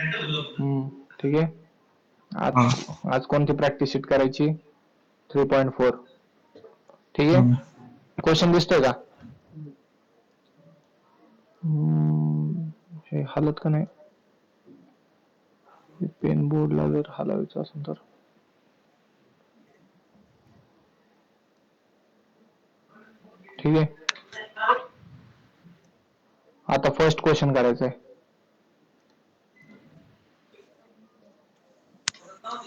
ठीक आहे. हा. आज कोणती प्रॅक्टिस शीट करायची? 3.4. ठीक आहे. हम्म. क्वेश्चन दिसतोय का? हे हालत का नाही? पेन बोर्डला जर हलवायचं असेल तर ठीक आहे. आता फर्स्ट क्वेश्चन करायचंय.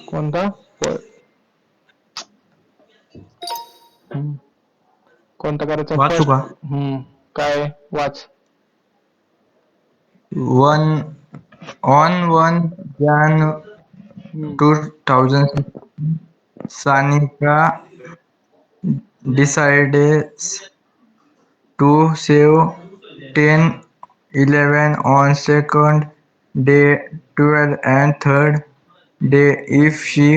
कोणता? कोणता करायचा वाचू फर्स्ट? का? काय वाच. On 1 Jan 2000, Sanika decides to save 10-11 on second day, 12 and third day. If she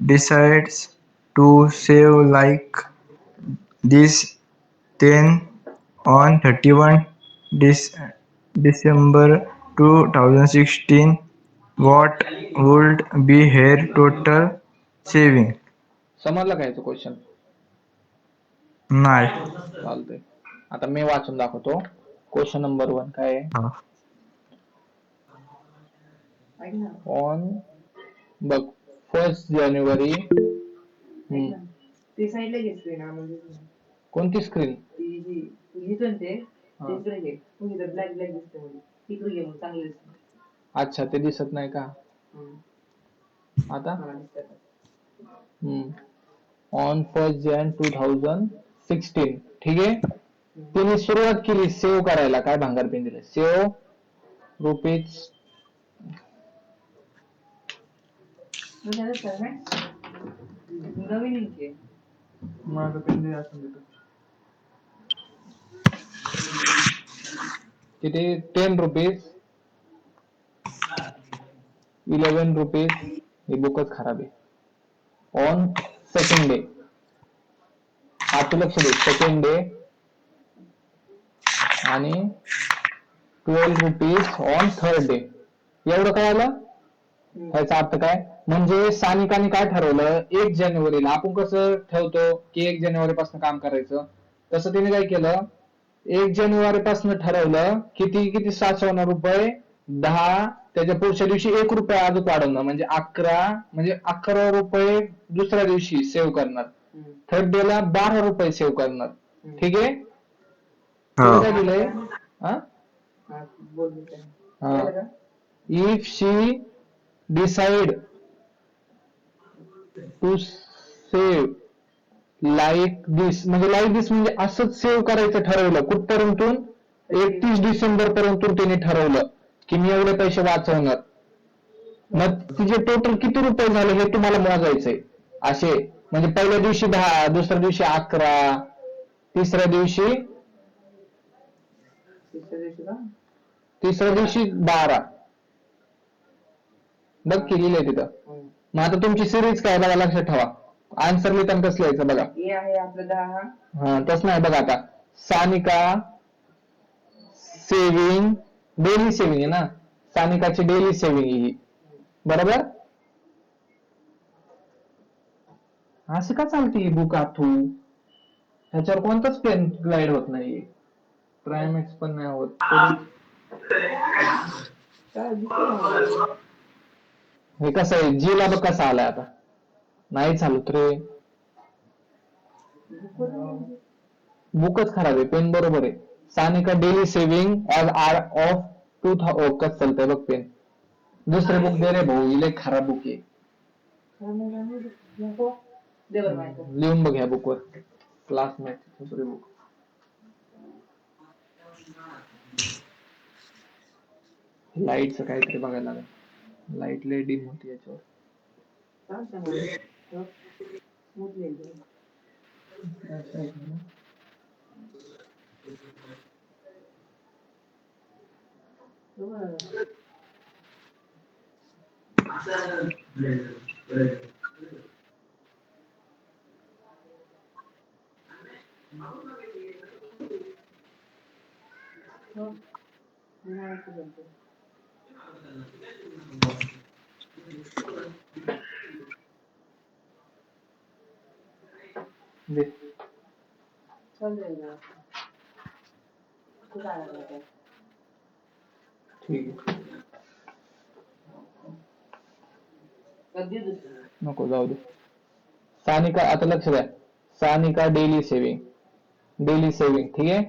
decides to save like this 10 on 31 December 2016, what would be her total saving? समजला काय क्वेश्चन? नाही. चालतंय. आता मी वाचून दाखवतो. क्वेश्चन नंबर 1 काय आहे? हा. ऑन बघ 1 जानेवारी. कोणती स्क्रीन? अच्छा, ते दिसत नाही का? आता ऑन 1 जॅन 2016. ठीक आहे. तिने सुरुवात केली सेव्ह करायला. काय भांगार पेन दिले? Save rupees. माझं पेन दे असं देतो. किती? 10 रुपीज, 11 रुपीज. हे बुकच खराब आहे. On second day. आता लक्ष दे. सेकंड डे आणि 12 रुपीज ऑन थर्ड डे. एवढं काय आलं? ह्याचा अर्थ काय? म्हणजे सानिकाने काय ठरवलं? 1 जानेवारीला आपण कसं ठेवतो की 1 जानेवारी पासून काम करायचं, तसं तिने काय केलं? 1 जानेवारी पासून ठरवलं किती साचवणार रुपये? 10. त्याच्या पुढच्या दिवशी 1 रुपया अजून वाढवणार, म्हणजे 11 रुपये दुसऱ्या दिवशी सेव्ह करणार. थर्ड डे ला 12 रुपये सेव्ह करणार. ठीक आहे. तिने काय दिलंय? If she decide to save like this, म्हणजे असंच सेव्ह करायचं ठरवलं. कुठपर्यंत? 31 डिसेंबर पर्यंत तिने ठरवलं की मी एवढे पैसे वाचवणार. मग तिचे टोटल किती रुपये झाले हे तुम्हाला मोजायचंय. असे म्हणजे पहिल्या दिवशी 10, दुसऱ्या दिवशी 11, तिसऱ्या दिवशी 12. बघ केलेलं आहे तिथं. मग आता तुमची सिरीज काय बघा, लक्षात ठेवा. आन्सर लिहिताना कसं लिहायचं बघा. तसं नाही. बघा आता सानिका सेव्हिंग, डेली सेव्हिंग आहे ना. सानिकाची डेली सेव्हिंग ही, बरोबर. असं का चालते ही बुक आथू? ह्याच्यावर कोणताच पेन ग्लाइड होत नाही. प्रायमॅक्स पण नाही होत. हे कसं आहे? जीला बघ कसा आलाय आता. नाही चालत रे. बुकच खराब आहे. पेन बरोबर आहे. Sanika daily saving all are of 2000. कसं चालतंय बघ पेन. दुसरे बुक दे रे भाऊ. इले खराब बुक आहे. लिहून बघ ह्या बुकवर. क्लासमेट दुसरे बुक. लाईटचं काहीतरी बघायला लागेल. लाईट लय डिम होती याच्यावर. दे. ठीक आहे, नको जाऊ दे. सानिका, आता लक्ष द्या, सानिका डेली सेविंग, ठीक आहे,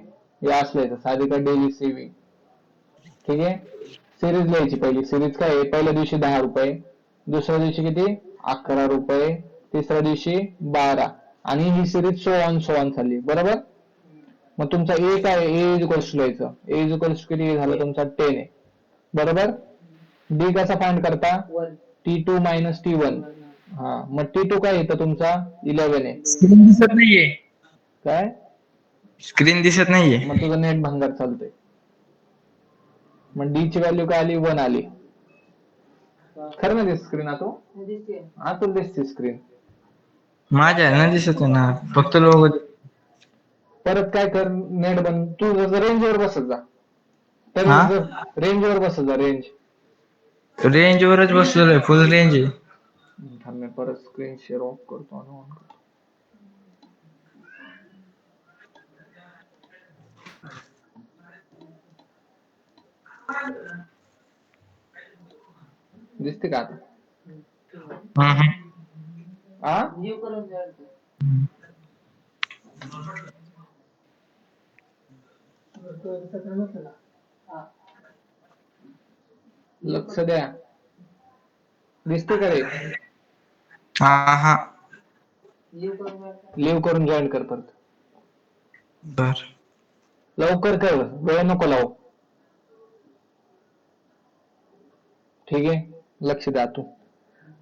हे असलं सानिका डेली सेविंग. ठीक आहे, सिरीज लिहायची. पहिली सिरीज काय आहे, पहिल्या दिवशी 10 रुपये, दुसऱ्या दिवशी किती 11 रुपये, तिसऱ्या दिवशी 12, आणि ही सिरीज सो ऑन चालली. बरोबर. मग तुमचा ए काय, ए इज इक्वल्स टू लिहायचं. ए इज इक्वल्स टू किती झालं तुमचा 10 आहे. बरोबर. डी कसा फाइंड करता, T2 मायनस T1. हा, मग T2 काय येतं तुमचा 11 आहे. स्क्रीन दिसत नाहीये, काय, स्क्रीन दिसत नाहीये. मग तुझं नेट भंगार चालतंय. मग डी ची व्हॅल्यू काय आली, 1 आली. खरं ना दिसत स्क्रीन, आता दिसते स्क्रीन. माझ्या ना दिसत ना, फक्त लोक. परत काय कर, नेट बंद. तू रेंजवर बसत जा, तर हा, रेंजवर बसत जा, रेंज वरच बसलोय, फुल रेंज आहे. थांब, मी परत स्क्रीन शेअर ऑफ करतो आणि ऑन करतो. दिसते का आता. आ, लक्ष द्या, दिसते का रे. हा, लिव्ह करून जॉईन कर परत. बर. लवकर कर, वेळ नको लावू. ठीक आहे, लक्ष द्या. तू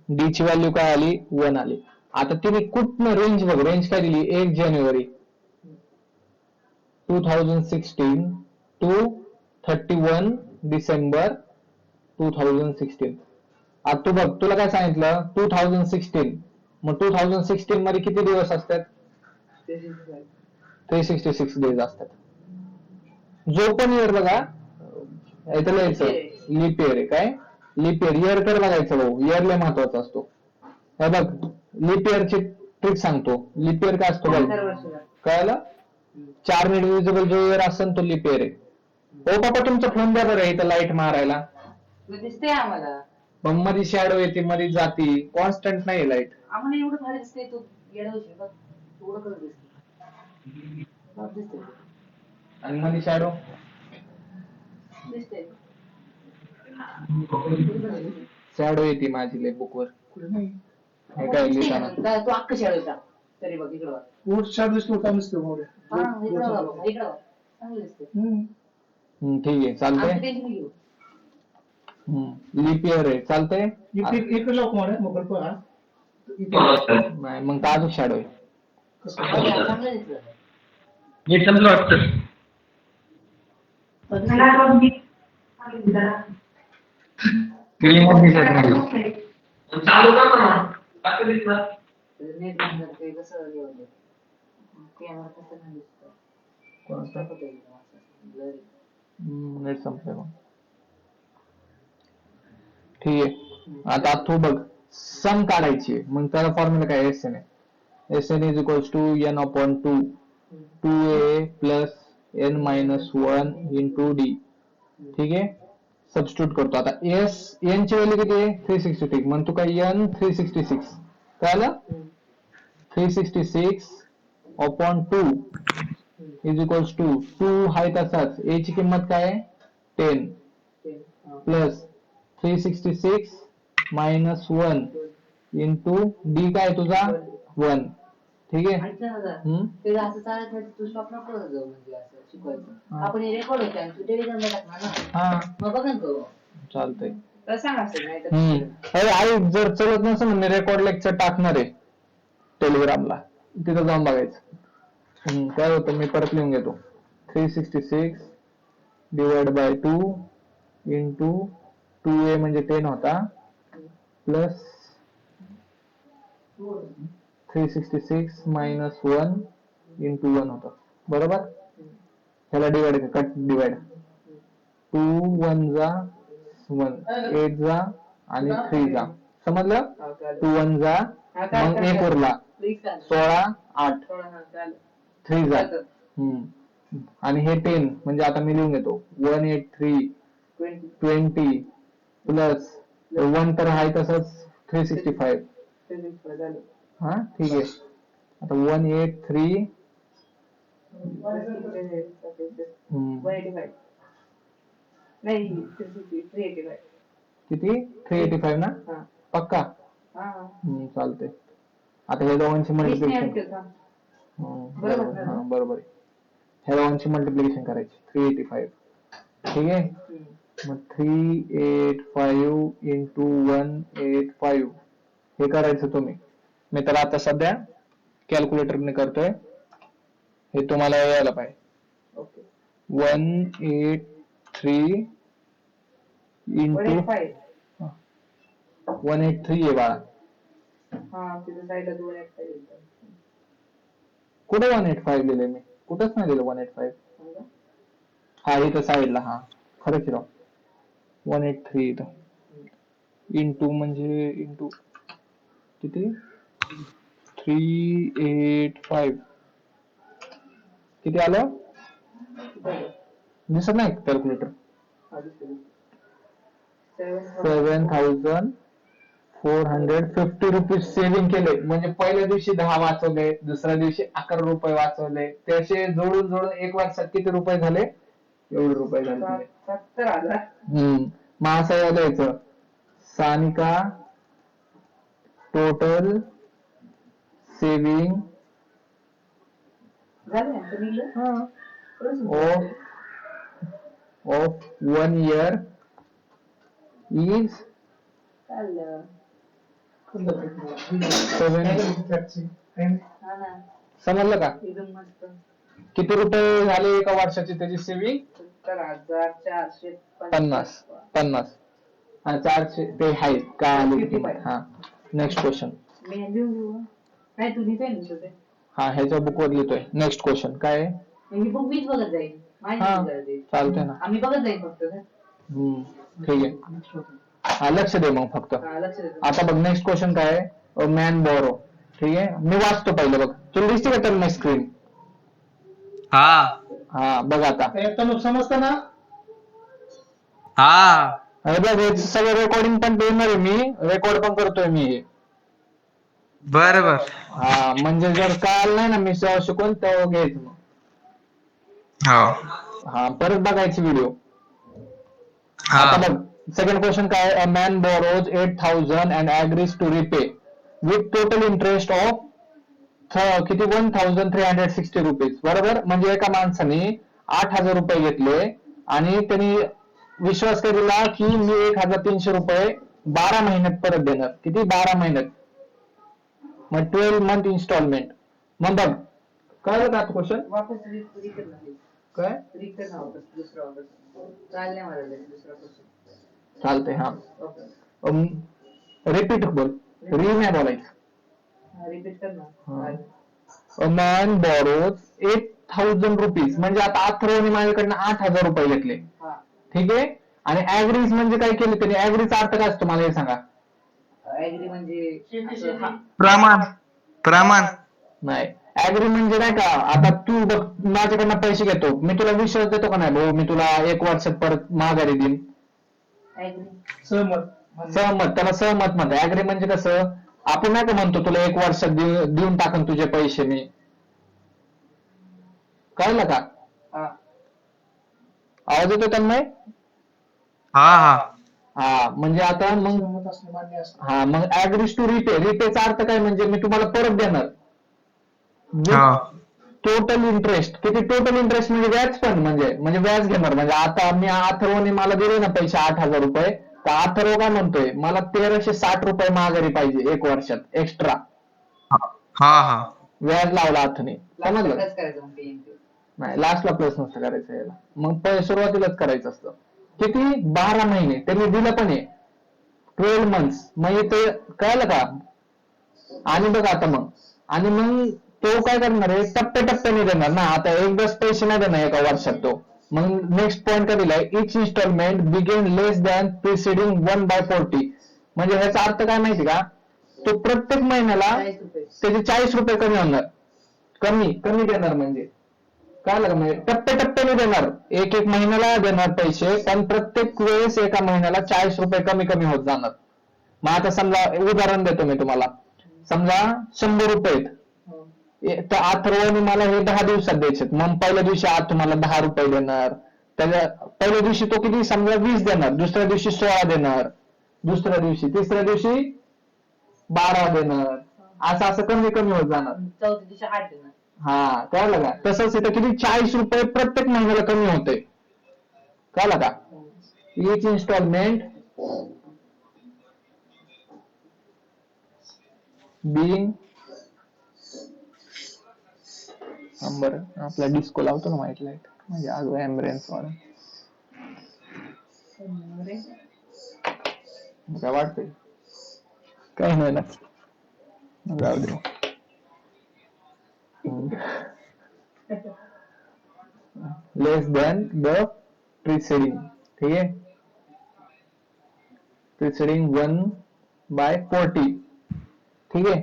डी ची व्हॅल्यू काय आली, 1 आली. आता तिने कुठनं रेंज बघ, रेंज काय दिली, 1 जानेवारी 2016 टू 31 डिसेंबर 2016. आता तू बघ, तुला काय सांगितलं 2016, मग 2016 मध्ये किती दिवस असतात, 366 डेज असतात. जो पण इयर बघा, इथं लिहायचं लीप इयर आहे. काय लीप इयर, इयर कर बघायचं भाऊ, इयर लय महत्वाचा असतो. हे बघ, लीप इयरची ट्रिक सांगतो. लीप इयर काय असतो बघ, कळलं. 4 निर्विजिबल जो इयर असेल तो लीप इयर आहे. ओ बाबा, तुमचा फोन द्या बरं, इथं लाईट मारायला. दिसते आम्हाला, मग मध्ये शॅडो येते, मध्ये जाती, कॉन्स्टंट नाही लाईट. आम्हाला एवढं भारी दिसते, तू येडवशील बघ, एवढं कसं दिसते, दिसते आणि मध्ये शॅडो दिसते. शॅडो येते माझी लय बुकवर. हे काय लिहिताना तू अख्खं शाळेचा तरी बघ इकडं ऊट शॅडो दिसतो, काम दिसतो मोठे. इकडं चांगलं दिसते. ठीक आहे, चालतंय. लीप इयर आहे, चालतंय. इकडे लोक म्हणा मोबाईल पण नाही, मग तर अजून शॅडो आहे. चांगलं दिसलं. नीट समजलं वाटतं. स्क्रीन दिसत नाही. चालू कर ना, कसं दिसणार. नेट बंद करते कसं हे होतं, कॅमेरा कसं नाही दिसतं. कोणता नेट संपलंय मग. ठीक आहे, आता तू बघ, सम काढायची. मग त्याला फॉर्म्युला काय, एस एन आहे. S N is equals to N upon 2 2a plus N minus 1 into D. ठीक आहे, सबस्टिट्यूट करतो. आता एस एन ची व्हॅल्यू किती आहे, 366. म्हणतो काय, एन 366 कळलं. 366 अपॉन 2 इज इक्वल्स टू 2 आहे तसाच, ए ची किंमत काय आहे 10 प्लस 366 मायनस 1 इंटू डी काय तुझा 1. ठीक आहे. ते असं चालत नाही, तू स्टॉप नको जाऊ, म्हणजे असं शिकवायचं. आपण हे रेकॉर्ड होते आणि तू टेलिग्रामला टाकणार ना. हा, मग बघ ना तो, चालतंय. तर सांग असेल नाही तर अरे आई, जर चलत नसेल मी रेकॉर्ड लेक्चर टाकणार आहे टेलिग्रामला, तिथं जाऊन बघायचं. काय होतं, मी परत लिहून घेतो. 366 डिवाइड बाय 2 इंटू 2a म्हणजे 10 होता, प्लस 366 मायनस 1 इंटू 1 होता. बरोबर. ह्याला डिवाइड, कट डिवाइड, 2 1 जा 1, 8 जा आणि 3 जा. समजलं? हा, चालेल. 2 1 जा, हा, चालेल, मग चालेल. एक उरला Please चालेल. 16 8 थोडं हा, चालेल. 3 जा. चालेल. आणि हे 10 म्हणजे आता मी लिहून घेतो 183 20. 20 प्लस 1 तर आहे तसंच 365. झालं. हा ठीक आहे. आता 183 185. नाही 385. किती 385 ना हा. पक्का हा. चालते. आता हे दोघांची वीस नाही मल्टिप्लिकेशन अडकेल का? बरोबर बरोबर ना? हा बरोबर आहे. ह्या दोघांची मल्टिप्लिकेशन करायची 385 ठीक आहे. मग 385 इंटू 185 हे करायचं तुम्ही. मी तर आता सध्या कॅल्क्युलेटरने करतोय. हे तुम्हाला यायला पाहिजे. ओके. 183 इंटू 183 आहे बाळा. हा तिथं साईडला 285. कुठे 185 लिहिले मी? कुठंच नाही दिलं 185. हा इथं साईडला हा खरंच राव 183 इथं इंटू म्हणजे इंटू किती 385 किती आलं दिसत नाही कॅल्क्युलेटर 7,450 रुपीज सेव्हिंग केले. म्हणजे पहिल्या दिवशी 10 वाचवले, दुसऱ्या दिवशी 11 रुपये वाचवले. त्याचे जोडून जोडून एक वर्षात किती रुपये झाले? एवढे रुपये झाले. 70,000. मग असं यायचं सानिका टोटल सेव्हिंग झालं आता निघलं? of 1 year is चाललं. 7. हा ना. समजलं का? एकदम मस्त. किती रुपये झाले एका वर्षाची त्याची सेव्हिंग? 70,450. हा 400 ते आहे काय आले किती? हा नेक्स्ट क्वेश्चन. मी लिहून घेऊ. नाही तू लिहितोय ना तुझं. हा ह्याच्या बुकवर लिहितोय. नेक्स्ट क्वेश्चन काय आहे? ही बुक मीच बघत जाईल. हा चालतंय ना. आम्ही बघत जाईल फक्त. ठीक आहे. हा लक्ष दे मग फक्त. हा लक्ष दे. आता बघ नेक्स्ट क्वेश्चन काय आहे? मॅन बोरो. ठीक आहे मी वाचतो पहिलं बघ. तुला दिसते का तर स्क्रीन? हा बघ आता. एकदम समजतं ना? हे बघ हे सगळं रेकॉर्डिंग पण देणार आहे मी. रेकॉर्ड पण करतोय मी हे. बर हा म्हणजे जर कळालं नाही ना मी शिकवून तेव्हा घ्यायचं मग. हा परत बघायची व्हिडिओ. आता बघ सेकंड क्वेश्चन काय? A man borrows 8,000 and agrees to repay with total interest of किती 1,360 रुपीज. बरोबर म्हणजे एका माणसाने 8,000 रुपये घेतले आणि त्यांनी विश्वास केला की मी 1,300 रुपये 12 महिन्यात परत देणार. किती 12 महिन्यात. मग 12 मंथ इन्स्टॉलमेंट. मग बघ कळलं का क्वेश्चन? वापस रिटर्न काय रिटर्न वापस दुसरा वापस चालले मला दुसरा क्वेश्चन चालतंय हा. रिपीट बोल. री नाही बोलायचं. रिपीट कर ना. अ मॅन बोरोज 8,000 रुपीज म्हणजे आता अथर्वने माझ्याकडनं 8,000 रुपये घेतले. ठीक आहे. आणि ऍग्रीज म्हणजे काय केलं त्यांनी? ऍग्रीचा अर्थ काय असतो मला हे सांगा. ऍग्री म्हणजे प्रमाण नाही ऍग्री म्हणजे नाही का आता तू बघ माझ्याकडनं पैसे घेतो मी तुला विश्वास देतो का नाही भाऊ मी तुला 1 वर्षात परत माघारी देईन. सहमत. सहमत त्याला सहमत म्हणतात. ऍग्री म्हणजे कसं आपण नाही का म्हणतो तुला 1 वर्षात देऊन टाकन तुझे पैसे मी. कळलं का? आवाज येतो त्यांना? हा म्हणजे आता मग सहमत असणे मान्य असणे. हा मग ऍग्रीज टू रिपे. रिपेचा अर्थ काय म्हणजे मी तुम्हाला परत देणार. Total interest. किती टोटल इंटरेस्ट म्हणजे व्याज पण म्हणजे व्याज घेणार. म्हणजे आता मी अथर्वने मला दिले ना पैसे 8,000 रुपये तर अथर्व काय म्हणतोय मला 1,360 रुपये माघारी पाहिजे 1 वर्षात एक्स्ट्रा. व्याज लावला अथने. समजलं? नाही लास्टला प्लस नसतं करायचं याला. मग सुरुवातीलाच करायचं असतं. किती 12 महिने त्यांनी दिलं पण आहे 12 मंथ्स. मग ते कळलं का? आणि बघ आता मग आणि मग तो काय करणार आहे टप्प्याटप्प्याने देणार ना. आता एकदाच पैसे नाही देणार एका वर्षात तो. मग नेक्स्ट पॉईंट काय दिलाय? इच इन्स्टॉलमेंट बिगिन लेस दॅन प्रिसिडिंग 1/40 म्हणजे ह्याचा अर्थ काय माहिती का, तो प्रत्येक महिन्याला 40 रुपये. त्याचे 40 रुपये कमी होणार. कमी कमी देणार म्हणजे काय लागलं, म्हणजे टप्प्याटप्प्याने देणार, एक एक महिन्याला देणार पैसे, पण प्रत्येक वेळेस एका महिन्याला 40 रुपये कमी कमी होत जाणार. मग आता समजा उदाहरण देतो मी तुम्हाला, समजा 100 रुपये आहेत. तर अथर्वने मला हे 10 दिवसात द्यायचे, मग पहिल्या दिवशी आज तुम्हाला 10 रुपये देणार, त्याच्या पहिल्या दिवशी तो किती समजा 20 देणार, दुसऱ्या दिवशी 16 देणार, दुसऱ्या दिवशी तिसऱ्या दिवशी 12 देणार, असं असं कमी कमी होत जाणार. चौथ्या दिवशी 8 देणार. हा कळलं का, तसंच इथं किती 40 रुपये प्रत्येक महिन्याला कमी होते. कळलं का, इच इन्स्टॉलमेंट बिंग बरं आपला डिस्को लावतो ना व्हाईट लाईट, म्हणजे आज ॲम्ब्युलन्स वाला काय वाटतंय, काही नाही ना, जाऊ दे. लेस दॅन द प्रिसिडिंग, ठीक आहे, प्रिसिडिंग 1/40, ठीक आहे.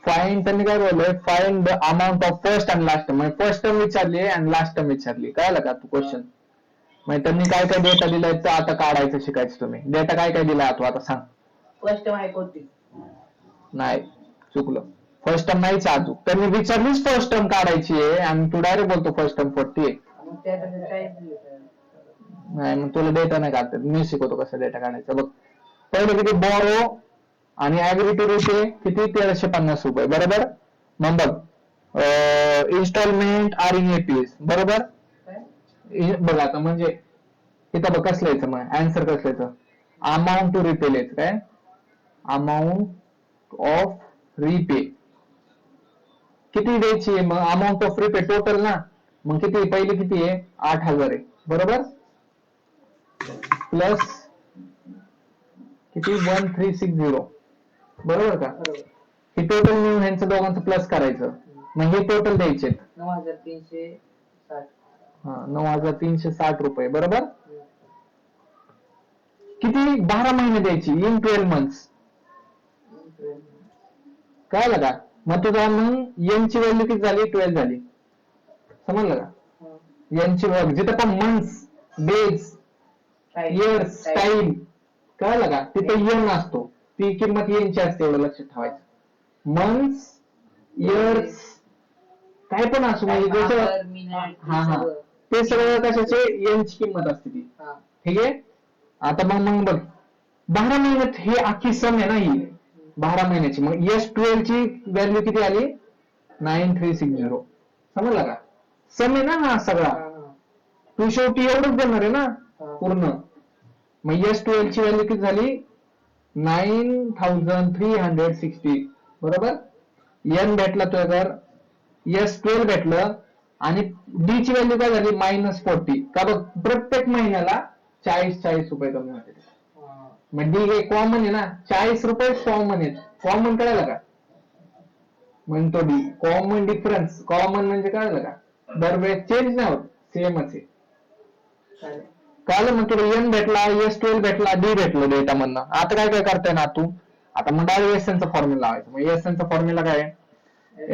फाइंड त्यांनी काय बोललंय, find the amount of first and last term, म्हणजे फर्स्ट टर्म विचारली आणि लास्ट टर्म विचारली. कळलं का तू क्वेश्चन, म्हणजे त्यांनी काय काय डेटा दिलाय तर आता काढायचं शिकायचं. तुम्ही डेटा काय काय दिलाय तू आता सांग. फर्स्ट टाइम आहे कोणती? नाही चुकलं, फर्स्ट टर्म नाहीच अजून, त्यांनी विचारलीच फर्स्ट टर्म काढायची आहे आणि तू डायरेक्ट बोलतो फर्स्ट टर्म 40 आहे. मग त्याच्यात काय दिलं? नाही मग तुला डेटा नाही काढता, मी शिकवतो कसं डेटा काढायचा. बघ पहिलं किती, बॉरो आणि ऍग्री टू रिपे किती 1350 रुपये, बरोबर. मग बघ इन्स्टॉलमेंट आर इन एपीएस, बरोबर. बघ आता म्हणजे इथं बघ कसं लिहायचं, मग आन्सर कसं लिहायचं, अमाऊंट टू रिपे लिहायचं. काय अमाऊंट ऑफ रिपे किती द्यायची आहे, मग अमाऊंट ऑफ रिपे टोटल ना, मग किती पहिली किती आहे 8000 आहे, बरोबर, प्लस किती 1360, बरोबर का. हे टोटल मिळून ह्यांचं दोघांचं प्लस करायचं, मग हे टोटल द्यायचे 9360. हा 9360 रुपये, बरोबर. किती 12 महिने द्यायची इन 12 मंथ्स, कळलं का. मग तुझा मग यांची व्हॅल्यू किती झाली 12 झाली, समजलं का. यांची व्हॅल्यू जिथं पण मंथ्स, डेज, इयर्स, टाइम, कळलं का, तिथे एन असतो, ती किंमत एनची असते, एवढं लक्षात ठेवायचं. मंथ्स, इयर्स, काय पण असो, म्हणजे जसं हा हा ते सगळं कशाचे एनची किंमत असते ती, ठीक आहे. आता मग बघ 12 महिन्यात हे अख्खी सम आहे ना ही 12 महिन्याची, मग S12 ची व्हॅल्यू किती आली 9360, समजला का. सम आहे ना हा सगळा, तू शेवटी एवढंच देणार आहे ना पूर्ण. मग S12 ची व्हॅल्यू किती झाली 9360, बरोबर. एन भेटला तो अगर S12 भेटलं आणि डी ची व्हॅल्यू काय झाली -40, का बघ प्रत्येक महिन्याला 40 रुपये कमी होते. मग डी हे कॉमन आहे ना, 40 रुपये कॉमन आहेत, कॉमन कळालं का म्हणतो डी, कॉमन डिफरन्स, कॉमन म्हणजे कळालं का, दरवेळेस चेंज नाही होत, सेमच आहे. कळलं. मग तुला एन भेटला, S12 भेटला, डी भेटलं डेटा मधनं. आता काय काय करताय ना तू, आता मग डायरेक्ट एसएन चा फॉर्म्युला लावायचा. मग एसएन चा फॉर्म्युला काय आहे,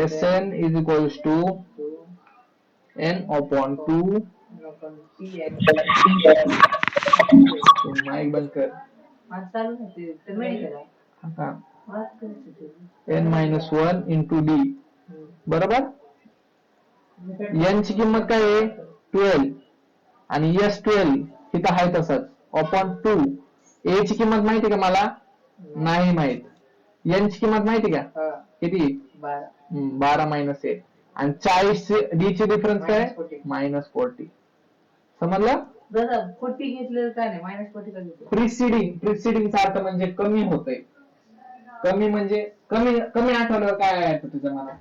SN is equals to N upon 2 mic बंद कर, एन -1 इंटू डी, बरोबर. एन ची किंमत काय आहे 12 आणि S12 तिथं आहे तसंच अपॉन 2. ए ची किंमत माहिती का मला, नाही माहित. एन ची किंमत माहिती का किती 12 -1 आणि 40 डी ची डिफरन्स काय -40, समजलं. 40 घेतलं काय नाही, -40 का घेतलं. प्रिसिडिंगचा अर्थ म्हणजे कमी होतंय. कमी म्हणजे कमी कमी आठवल्यावर काय येतं तुझ्या मनात,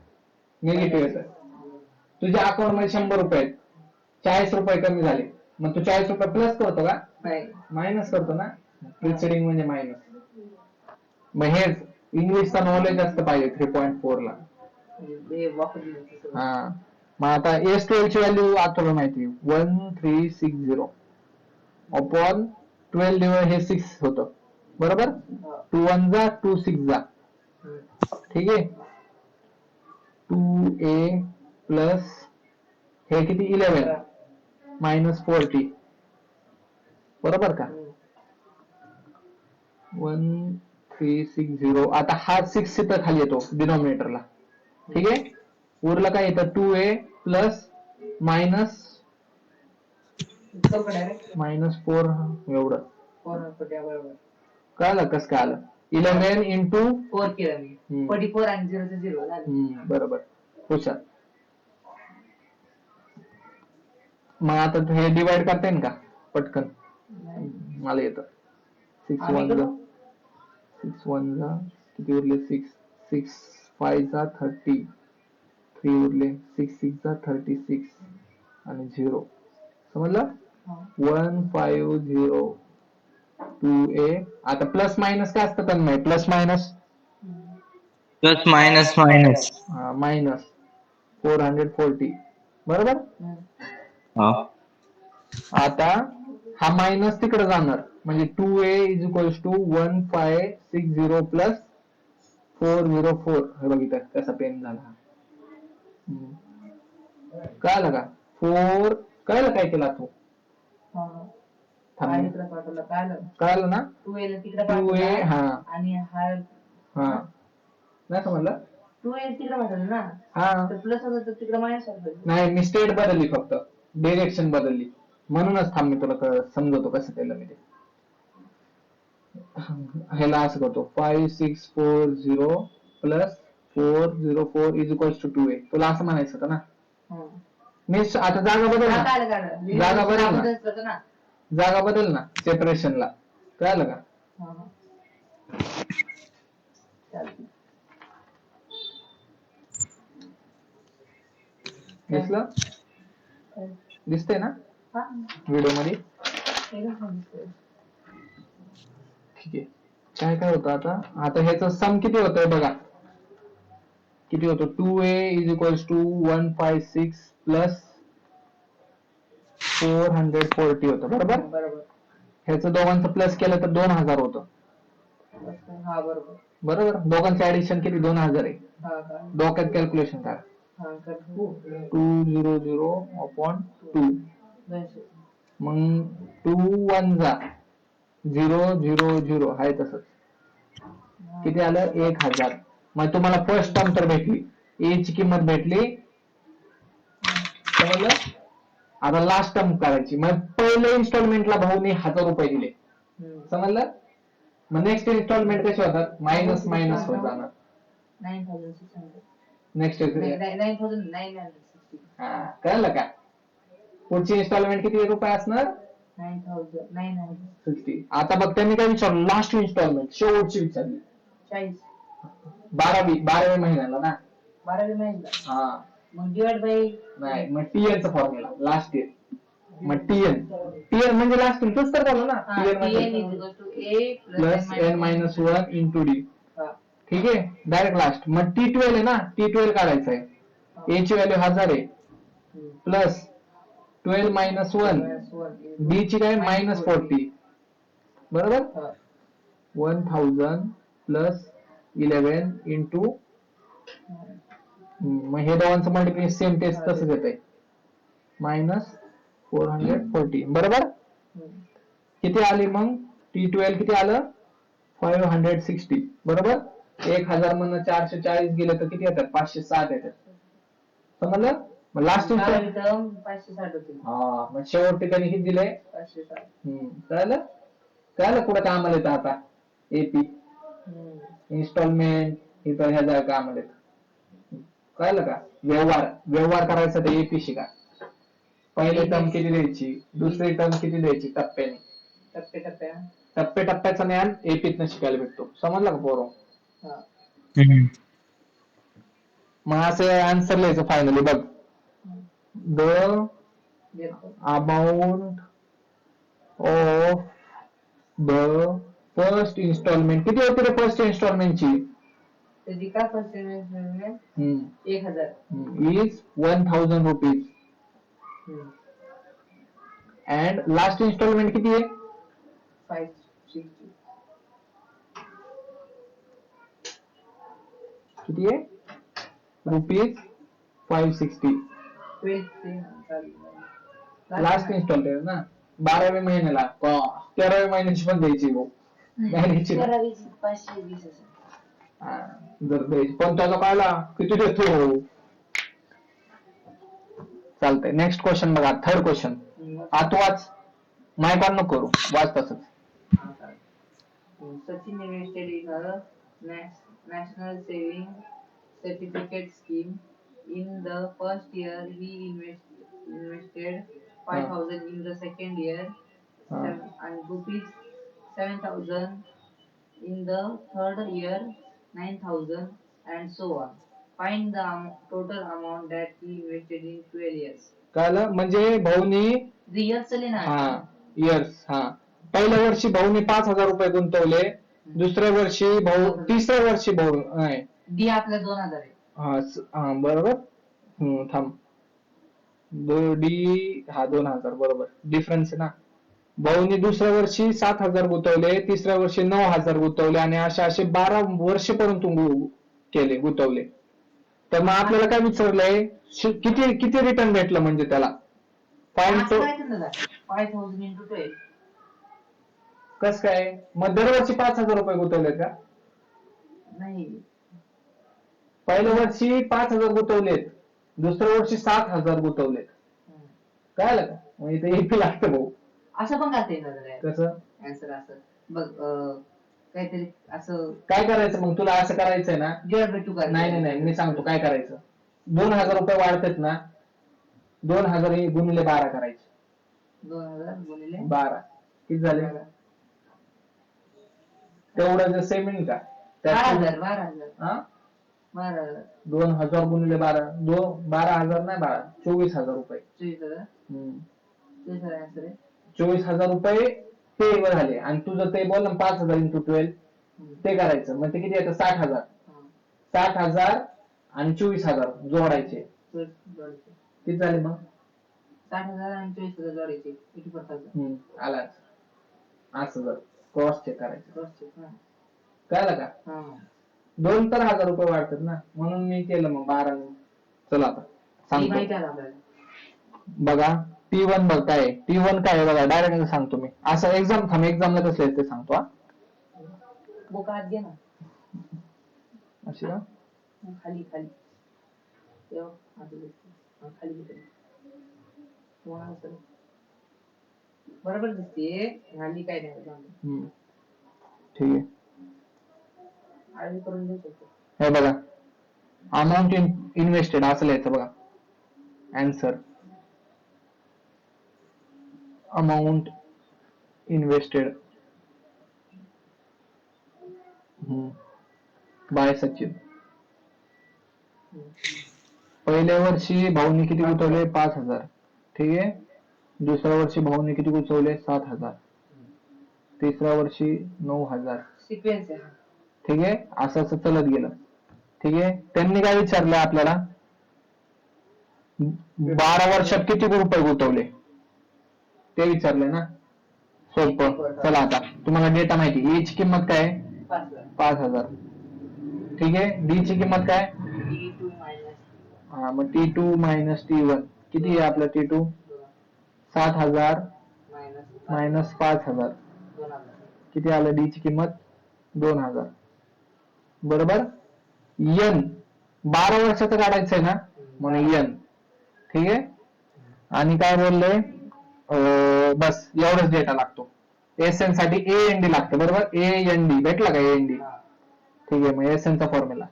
निगेटिव्ह येतं. तुझ्या अकाउंट मध्ये 100 रुपये आहेत, 40 रुपये कमी झाले, मग तू 40 रुपये प्लस करतो का, मायनस करतो ना. प्रिसिडिंग म्हणजे मायनस. मग हेच इंग्लिशचा नॉलेज असतं पाहिजे 3.4 ला. हा मग आता S12 ची व्हॅल्यू आठवलं माहिती 1360 अपॉन 12 हे 6 होतं, बरोबर. 2 1 जा 2 6 जा. ठीक आहे. 2a प्लस हे किती 11 मायनस 40 बरोबर का. 1360. आता हा 6 इथं खाली येतो डिनॉमिनेटरला. ठीक आहे. उरलं काय येतं 2a प्लस मायनस 4 एवढं कळलं कसं काय आलं. 11 इंटू 4 केलं मी 44 आणि 0 चं 0 झालं. बरोबर हुशार. मग आता हे डिवाइड करता येईल का पटकन. मला येतं 6 1 जा 6 1 जा किती उरले 6 6 5 जा 30 3 उरले 6 6 जा 36 आणि 0 समजलं. 1 5 0 2a. आता प्लस मायनस काय असतं Tanmay. Plus minus plus minus minus. Minus 440 बरोबर. हा. आता हा मायनस तिकडे जाणार म्हणजे 2a is equals to 1560 plus 404. हे बघितलं कसा पेन झाला. कळलं का 4 कळलं काय केला तू. कळलं ना 2a. हा आणि हा नाही समजलं. 2a तिकडे पाठवलं ना. हा तर प्लस होतं तर तिकडे मायनस होतं. नाही मी स्टेट बदलली फक्त डिरेक्शन बदलली म्हणूनच थांब मी तुला समजवतो कसं केलं मी ते. ह्याला असं करतो 5640 plus 404 is equals to 2a. तुला असं म्हणायचं होतं ना. मी आता जागा बदल ना. जागा बदल ना. जागा बदल ना सेपरेशनला. कळलं का. दिसलं दिसतंय ना व्हिडिओ मध्ये. ठीक आहे. काय काय होतं आता. आता ह्याचं सम किती होतंय बघा. किती होतं 2a is equals to 156 plus 440 होतं बरोबर. ह्याचं दोघांचं प्लस केलं तर 2000 होतं. बरोबर. दोघांचं ऍडिशन किती 2000 आहे. डोक्यात कॅल्क्युलेशन करा. 200 अपॉन 2 मग 2 1 जा 0 0 0 आहे तसंच. किती आलं 1000. मग तुम्हाला फर्स्ट टर्म तर भेटली. ए ची किंमत भेटली समजलं. आता लास्ट टर्म करायची. मग पहिल्या इन्स्टॉलमेंटला भाऊने 1000 रुपये दिले समजलं. मग नेक्स्ट इन्स्टॉलमेंट कसे होतात मायनस मायनस होत जाणार. 9600 नेक्स्ट 9960. कळलं का. पुढची इन्स्टॉलमेंट किती रुपये असणार 9960. आता बघ त्यांनी काय विचारलं लास्ट इन्स्टॉलमेंट शेवटची विचारली 40. 12व्या महिन्याला ना. 12व्या महिन्याला. हा मग डिवाइड बाय नाही मग टीएन चा फॉर्म्युला लास्ट इयर. मग टीएन टीएन म्हणजे लास्ट इयर तूच तर बोलला ना. TN is equal to A plus n minus 1 into D. ठीक आहे डायरेक्ट लास्ट. मग T12 आहे ना T12 काढायचं आहे. ए ची व्हॅल्यू 1000 आहे प्लस 12 मायनस 1 डी ची काय मायनस 40 बरोबर. 1000 प्लस 11 इंटू मग हे दोघांचं मल्टिप्लिकेशन सेम टेस्ट तसंच येत आहे मायनस 440 बरोबर. किती आली मग T12 किती आलं 560 बरोबर. 1000 मधनं 440 गेले तर किती येतात 560 येतात समजलं. मग लास्ट टर्म 560 होती. हा मग शेवट ठिकाणी किती दिले 560. कळलं. कळलं कुठं कामाला येतं आता एपी इन्स्टॉलमेंट इथं ह्या जागा कामाला येतं. कळलं का. व्यवहार करायचा ते एपी शिका. पहिले टर्म किती द्यायची दुसरी टर्म किती द्यायची टप्प्याने. टप्प्याचं ज्ञान एपीतनं शिकायला भेटतो समजलं का पोरं. मग असं आन्सर लिहायचं फायनली बघ. The amount of the first installment किती होती रे फर्स्ट इन्स्टॉलमेंटची. त्याची काय first investment 1000 is 1000 rupees and last installment किती आहे 560. किती आहे ₹560 लास्ट इन्स्टॉलमेंट ना 12व्या महिन्याला 13व्या महिन्याची पण द्यायची भाऊ द्यायची ना. 520 असेल. हा, जर द्यायची पण त्याचा कायला किती देतो. चालतंय नेक्स्ट क्वेश्चन बघा थर्ड क्वेश्चन तू वाच माय कॉल नको करू वाच तसंच. Sachin invested in a national saving certificate scheme. In the first year, he invested 5,000. In the second year, and rupees 7,000. In the third year, 9,000, and so on. Find the total amount that he invested in 12 years. कळलं म्हणजे भाऊनी 3 years चले ना. हा years हा पहिल्या वर्षी भाऊनी 5,000 रुपये गुंतवले. दुसऱ्या वर्षी भाऊ तिसऱ्या वर्षी भाऊ नाही डी आपल्या 2,000 आहे. हा बरोबर. थांब डी हा 2,000 बरोबर डिफरन्स आहे ना. भाऊनी दुसऱ्या वर्षी 7,000 गुंतवले तिसऱ्या वर्षी 9,000 गुंतवले आणि असे 12 वर्षपर्यंत केले गुंतवले. तर मग आपल्याला काय विचारलंय किती किती रिटर्न भेटलं म्हणजे त्याला पॉईंट 5,000 into 12. कस काय मग दरवर्षी 5,000 रुपये गुंतवलेत का. नाही पहिल्या वर्षी 5,000 गुंतवलेत दुसऱ्या वर्षी 7,000 गुंतवलेत. कळलं का मग इथे इथे लागतं भाऊ. असं पण करता येईल ना कसं आन्सर असं बघ काहीतरी असं काय करायचं मग तुला असं करायचंय ना. डिवाइड बाय 2 नाही नाही नाही मी सांगतो काय करायचं 2,000 रुपये वाढतात ना 2,000 गुणिले 12 करायचे. 2,000 गुणिले 12 किती झाले तेवढं जे सेविंग का 12,000 हा 12,000 2,000 गुणिले 12 12,000 नाही 24,000 रुपये. 24,000 24,000 आन्सर आहे. 24,000 रुपये ते झाले आणि तुझं ते बोल ना 5,000 into 12 ते करायचं मग ते किती येतं 60,000 60,000 आणि 24,000 जोडायचे किती झाले मग 60,000 आणि 24,000 जोडायचे 84,000. आला असं जर क्रॉस चेक करायचं क्रॉस चेक कळलं का. 2 तर 1,000 रुपये वाढतात ना म्हणून मी केलं मग 12. चला आता सांगतो बघा T1 बघ काय T1 काय आहे बघा डायरेक्ट सांगतो मी असं एक्झामला कसं आहे ते सांगतो. बुक आत घे ना अशी का खाली खाली खाली बरोबर दिसते खाली काय नाही. ठीक आहे आधी करून देऊ शकतो. हे बघा अमाऊंट इन्व्हेस्टेड असं लिहायचं बघा answer amount invested by Sachin. पहिल्या वर्षी भाऊनी किती गुंतवले 5,000 ठीक आहे. दुसऱ्या वर्षी भाऊनी किती गुंतवले 7,000. तिसऱ्या वर्षी 9,000 सिक्वेन्स आहे. ठीक आहे असं असं चलत गेलं. ठीक आहे त्यांनी काय विचारलं आपल्याला 12 वर्षात किती रुपये गुंतवले ते विचारले ना. सोपं चला आता तुम्हाला डेटा माहिती ए ची किंमत काय 5,000 ठीक आहे. डी ची किंमत काय हा मग T2 - T1 किती आहे आपलं T2 7,000 - 5,000 किती आलं डी ची किंमत 2,000 बरोबर. N 12 वर्षाचं काढायचंय ना म्हणून N ठीक आहे. आणि काय बोलले बस एवढंच डेटा लागतो. SN साठी AND लागतं बरोबर AND भेटला का AND ठीक आहे. मग SN चा formula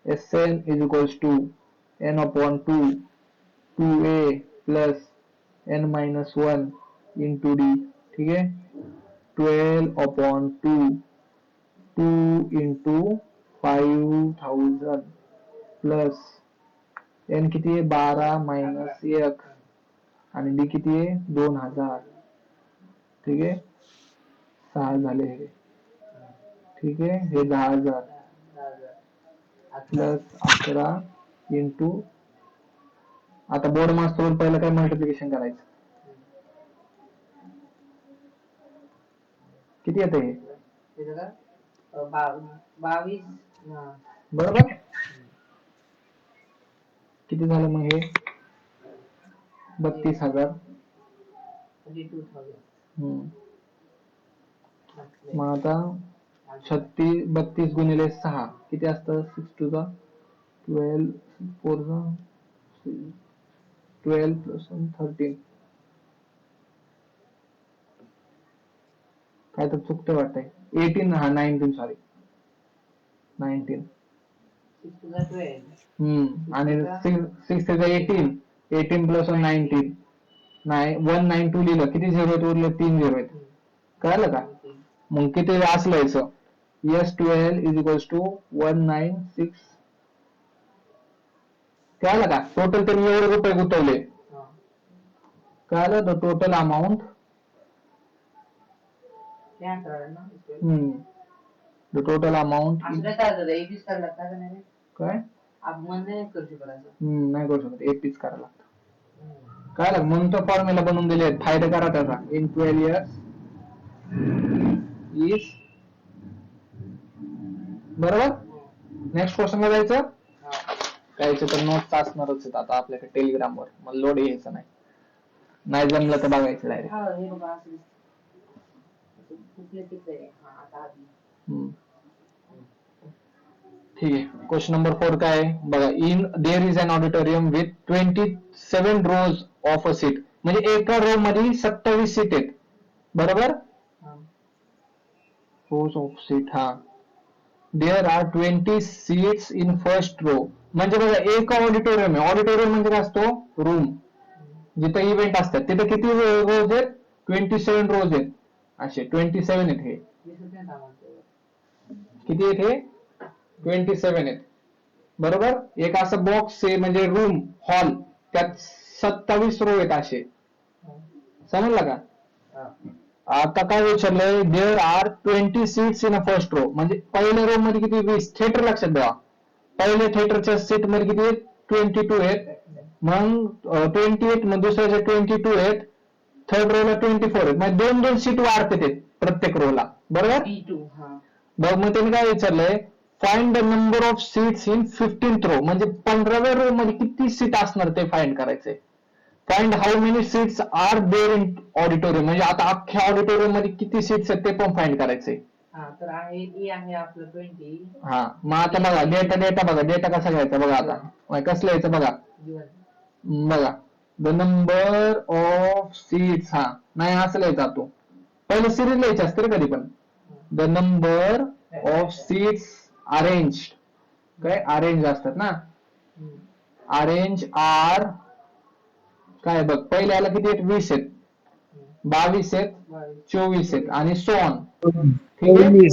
SN = N/2 2A + N-1 into D ठीक आहे. 12/2 2 into 5,000 प्लस N किती आहे 12 - 1 आणि D किती आहे 2,000 ठीक आहे. 6 झाले हे ठीक आहे. हे 10,000 प्लस 11 इंटू आता बोर्ड मास्टरवर पहिलं काय मल्टिप्लिकेशन करायचं किती येतं हे 22 बरोबर किती झालं मग हे 32,000. 32,000. मग आता 32 गुणिले 6 किती असतं 6 to the 12 4 12 plus 13. काय तर चुकतं वाटतंय 18 हा 19 सॉरी 19. 6 to the 12. आणि 6 त्याचा 18 प्लस 19 192 लिहिलं किती झिरो आहेत उरले 3 झिरो आहेत कळलं का मग किती असलं याचं S12 is equals to 196 कळलं का टोटल त्यांनी एवढे रुपये गुंतवले कळलं the total amount the total amount काय नाही करू शकत एकटीच करायला लागतं काय म्हणून तो फॉर्म्युला बनवून दिले आहेत फायदे करा त्याचा इन 12 years इज बरोबर नेक्स्ट क्वेश्चन ला जायचं कायचं तर नोट्स असणारच आहेत आता आपल्याकडे टेलिग्राम वर मला लोड यायचं नाही जमलं तर बघायचं डायरेक्ट ठीक आहे क्वेश्चन नंबर 4 काय आहे बघा in there is an auditorium with 27 rows of a seat म्हणजे एका रो मध्ये 27 सीट आहेत बरोबर rows ऑफ सीट हा there are 20 seats in first row म्हणजे बघा एक ऑडिटोरियम आहे ऑडिटोरियम म्हणजे काय असतो रूम जिथे इव्हेंट असतात तिथे किती रोज आहेत 27 रोज आहेत असे 27 आहेत हे किती आहेत हे 27 आहेत बरोबर एक असं बॉक्स आहे म्हणजे रूम हॉल त्यात 27 रो आहेत असे समजलं का आता काय विचारलंय there are 20 seats in a first row म्हणजे पहिल्या रो मध्ये किती 20 थिएटर लक्षात ठेवा पहिल्या थिएटरच्या सीट मध्ये किती आहेत 22 आहेत मग 28 मग दुसऱ्याच्या 22 आहेत थर्ड रो ला 24 आहेत म्हणजे 2 सीट वाढते ते प्रत्येक रो ला बरोबर बघ मग त्यांनी काय विचारलंय find the number of seats in 15th row म्हणजे 15व्या रो मध्ये किती सीट असणार ते फाइंड करायचंय find how many seats are there in auditorium म्हणजे आता अख्ख्या ऑडिटोरियम मध्ये किती सीट्स आहेत ते पण फाइंड करायचंय तर आहे आपलं 20 हा मग आता बघा डेटा बघा डेटा कसा घ्यायचा बघा आता कसं लिहायचं बघा द नंबर ऑफ सीट्स हा नाही असं लिहायचा तो पहिले सिरीज लिहायची असते कधी पण the number of seats arrange काय अरेंज असतात ना अरेंज आर काय बघ पहिल्याला किती आहेत 20 आहेत 22 आहेत 24 आहेत आणि सो ऑन ठीक आहे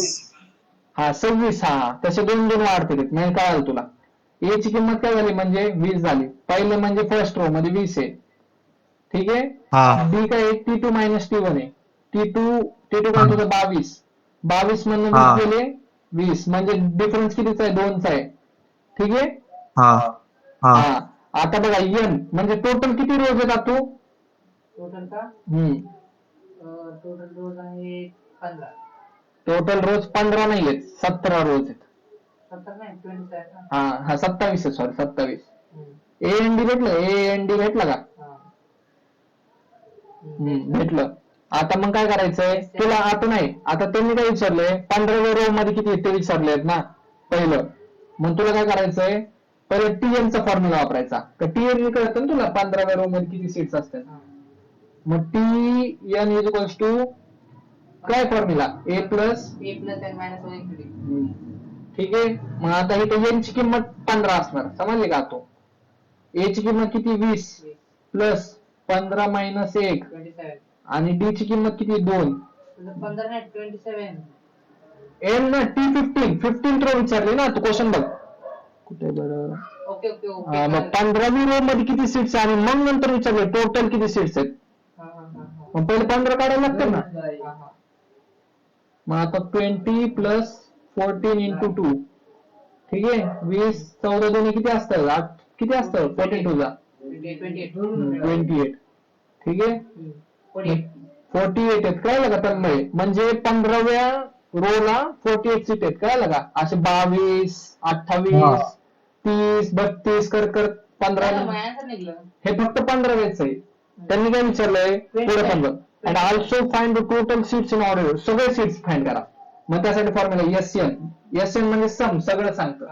हा 26 हा तसे 2 वाढते नाही कळालं तुला ए ची किंमत काय झाली म्हणजे 20 झाली पहिले म्हणजे फर्स्ट रो मध्ये 20 आहे ठीक आहे डी काय T2 मायनस T1 आहे T2 काय तुझं 22 मधून 20 गेले 20 म्हणजे डिफरन्स कितीचा आहे 2चा आहे ठीक आहे हा आता बघा एन म्हणजे टोटल किती रोज येतात तू टोटल का टोटल रोज आहे 15 टोटल रोज 15 नाही आहेत 17 रोज आहेत 17 नाही 27 हा 27 आहे सॉरी 27 ए एन डी भेटलं का भेटलं आता मग काय करायचंय तुला आता नाही आता त्यांनी काय विचारलंय 15व्या रो मध्ये किती ते विचारले आहेत ना पहिलं मग तुला काय करायचंय पहिलं टीएन चा फॉर्म्युला वापरायचा तर टीएन कळतं ना तुला 15व्या रो मध्ये किती सीट्स असतात मग T N is equals to काय formula A plus N minus 1 ठीक आहे मग आता इथे एन ची किंमत 15 असणार समजले का तो ए ची किंमत किती 20 प्लस 15 मायनस 1 27 आणि डी ची किंमत किती 2 15 नाही 27 एन ना टी 15 रो विचारले ना तू क्वेश्चन बघ कुठे बरं ओके मग 15वी रो मध्ये किती सीट्स आणि मग नंतर विचारले टोटल किती सीट्स आहेत मग पहिले 15 काढायला लागतात ना मग आता 20 प्लस 14 इंटू 2 ठीक आहे 20 14 दोन्ही किती असतात किती असतं 42 ला 28 ठीक आहे 48 आहेत कळलं का तन्मय म्हणजे 15व्या रो ला 48 सीट आहेत कळलं का असे 22 28 30 32 कर 15 झालं, मग answer निघलं. हे फक्त 15 वेळेच आहे. त्यांनी काय विचारलंय पुढे 15 and also find the total seats in order, सगळे सीट्स फाइंड करा. मग त्यासाठी फॉर्म्युला एसएन म्हणजे सम सगळं सांगतं.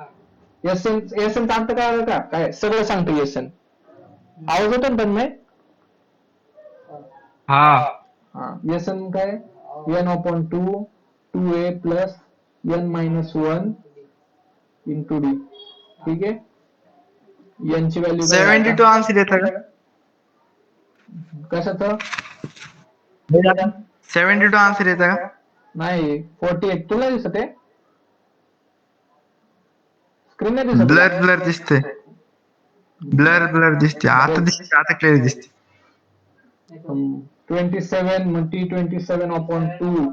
एसएन अर्थ काय आलं का काय सगळं सांगतं एसएन. आवाज होतो ना तन्मय? हा हा एसएन काय n/2 2a plus n-1 into D. ठीक आहे. n ची व्हॅल्यू 72 आन्सर येतं का? कशाचं? 72 आन्सर येतं का? नाही 48 तुला दिसत आहे स्क्रीन नाही दिसत तुला? ब्लर ब्लर दिसते, ब्लर ब्लर दिसते. आता दिसते, आता क्लिअर दिसते. 27 मग T27/2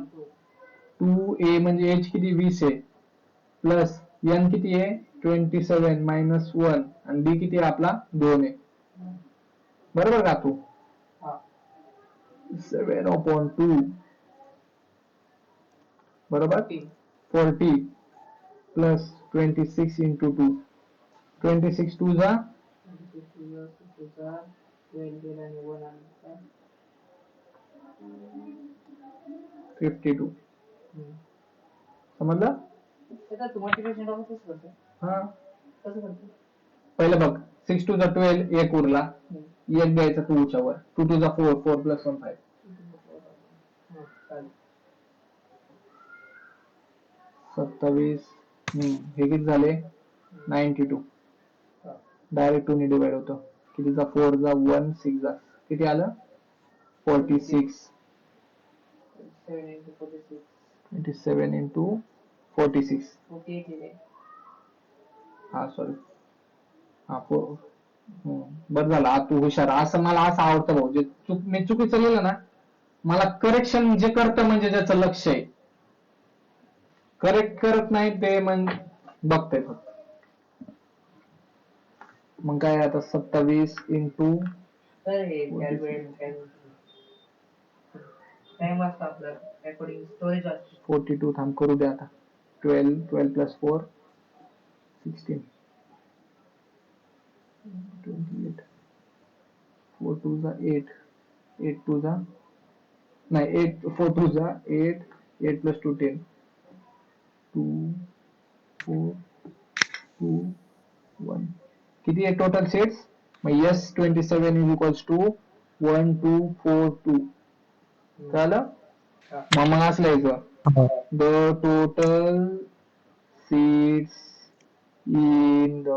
2a म्हणजे h किती 20 आहे प्लस n किती आहे 27 मायनस 1 आणि d किती आहे आपला 2 आहे. बरोबर का तू? 7/2 बरोबर 40 प्लस 26 इंटू 2 26 2 जा 52 समजलं? हा पहिलं बघ 6 2 जा 12 एक उरला एक द्यायचा 2 च्या वर 2 2 जा 4 4 प्लस 1 5 27 हे किती झाले 92 डायरेक्ट 2 ने डिवाइड होतो. किती जा 4 जा 1 6 जा किती आलं 46 27 इंटू 46 हा सॉरी हा बरं झालं आज तू हुशार. असं मला असं आवडतं भाऊ जे मी चुकीचं लिहिलं ना मला करेक्शन जे करतं म्हणजे ज्याचं लक्ष आहे. करेक्ट करत नाही ते मग बघतंय फक्त. मग काय आता 27 इंटू टाइम असतो आपलं रेकॉर्डिंग स्टोरेज असतो. 42 थांब करू दे आता 12 प्लस 4 16 28 4 2 जा 8 8 2 जा नाही 8 4 2 जा 8 8 प्लस 2 10 2 4 2 1 किती आहे टोटल सेट्स मग यस 27 इज इक्वल्स टू 1 2 4 2 कळलं मग असं लिहायचं the total seats in the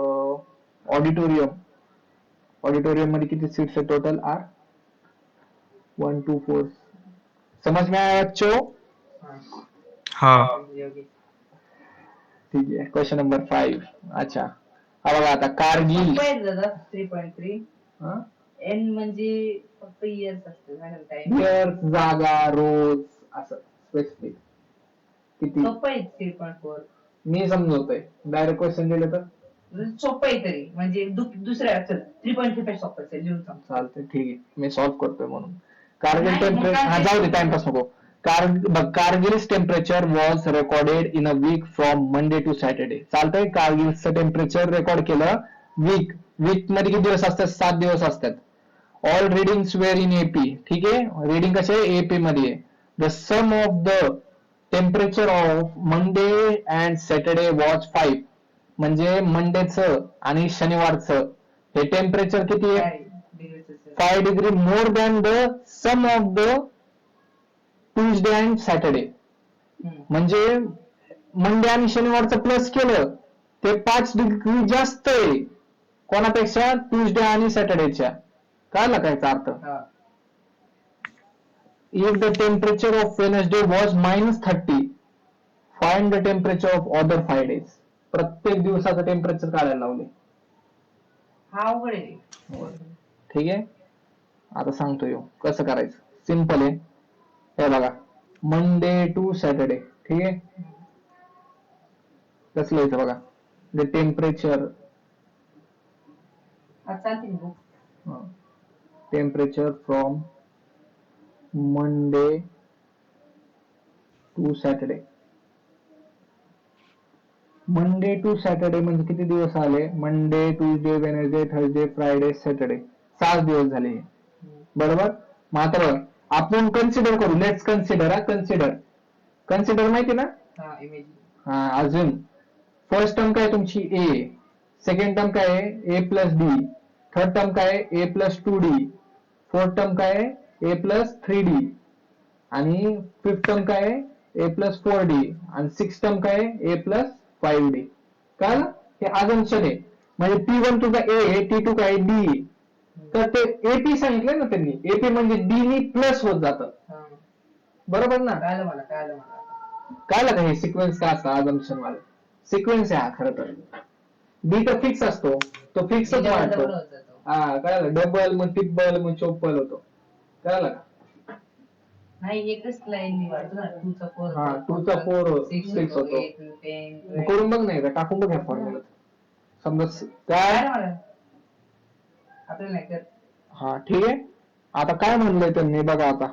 auditorium मध्ये किती सीट्स आहे टोटल आर 1 2 4 समझ में आया बच्चों? हा ठीक आहे क्वेश्चन नंबर 5. अच्छा हा बघा आता कारगिल 3.3 एन म्हणजे फक्त इयर्स असतं टाइम इयर्स जागा रोज असं स्पेसिफिक किती सोपं आहे 3.4 मी समजवतोय डायरेक्ट क्वेश्चन दिले तर सोपं आहे तरी म्हणजे दुसऱ्या 3.3 पेक्षा सोपं आहे लिहून सांग. चालतंय ठीक आहे मी सॉल्व्ह करतोय म्हणून. कारगिल टेम्परेचर हा जाऊ दे टाइमपास नको. Kargil's temperature was recorded in a week from Monday to Saturday. चालतंय कारगिलचं टेम्परेचर रेकॉर्ड केलं वीक मध्ये किती दिवस असतात 7 दिवस असतात. All readings were in AP. ठीक आहे रिडिंग कसे एपी मध्ये. The sum of the temperature of Monday and Saturday was 5 म्हणजे मंडेचं आणि शनिवारचं हे टेम्परेचर किती आहे 5 degree more than the sum of the Tuesday and Saturday. म्हणजे मंडे आणि शनिवारचं प्लस केलं ते 5 डिग्री जास्त आहे कोणापेक्षा ट्यूजडे आणि सॅटर्डेच्या. कळलं काय याचा अर्थ? If the temperature of Wednesday was -30 find the temperature of other 5 days. प्रत्येक दिवसाचं टेम्परेचर काढायला लावले. हा अवघड आहे. ठीक आहे आता सांगतो यो कसं करायचं सिंपल आहे. हे बघा मंडे टू सॅटर्डे ठीक आहे कसं लिहायचं बघा the temperature temperature from Monday to Saturday Monday to Saturday म्हणजे किती दिवस आले? Monday, Tuesday, Wednesday, Thursday, Friday, Saturday, 6 दिवस झाले हे. बरोबर. मग आता बघ, आपण कन्सिडर करू. Let's consider. कन्सिडर माहिती ना? हा इमेज. हा, अजून फर्स्ट टर्म काय तुमची ए, सेकंड टर्म काय आहे ए प्लस डी, थर्ड टर्म काय आहे ए प्लस 2d, फोर्थ टर्म काय आहे ए प्लस 3d, आणि फिफ्थ टर्म काय आहे ए प्लस 4d, आणि सिक्स टर्म काय आहे ए प्लस 5d. कळलं? हे अजम्पशन आहे. म्हणजे T1 तुझा ए आहे, T2 काय डी. तर ते एपी सांगितलं ना त्यांनी, एपी म्हणजे डी नी प्लस होत जातं. बरोबर ना? कळलं मला. कळलं का हे सिक्वेन्स का असतं अजम्पशन वाला? सिक्वेन्स आहे हा खरं तर. डी तर फिक्स असतो, तो फिक्सच वाढतो. हा, कळलं. डबल मग ट्रिपल मग चोपल होतो. कळलं का? नाही एकच लाईन वाढतो ना. 2 चा 4. हा, 2 चा 4 6 होतो. 10. करून बघ नाही का, टाकून बघ ह्या फॉर्म्युला. समजा काय. आपल्याला नाही कर. हा ठीक आहे. आता काय म्हणलंय त्यांनी बघा आता.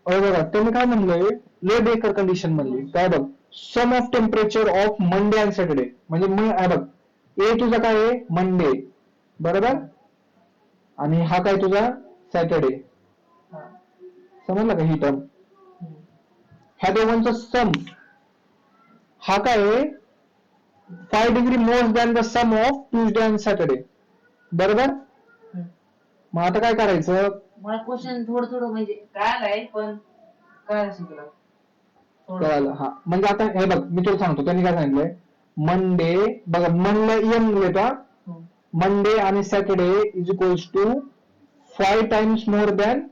बघा त्यांनी काय म्हणलंय, ले बेकर कंडिशन म्हणली. काय बघ, sum of temperature of Monday and Saturday. म्हणजे बघ, ए तुझा काय आहे मंडे, बरोबर, आणि हा काय तुझा सॅटर्डे. समजलं का ही टर्म? ह्या दोघांचा सम हा काय आहे 5 degree more than the sum of Tuesday and Saturday. बरोबर. मग आता काय करायचं? मला क्वेश्चन थोडं म्हणजे कळालंय पण कळालं शिकला. कळालं. हा, म्हणजे आता हे बघ मी तुला सांगतो त्यांनी काय सांगितलंय. मंडे बघा, मनला एम लिहितो. मंडे आणि Saturday is equals to 5 times more than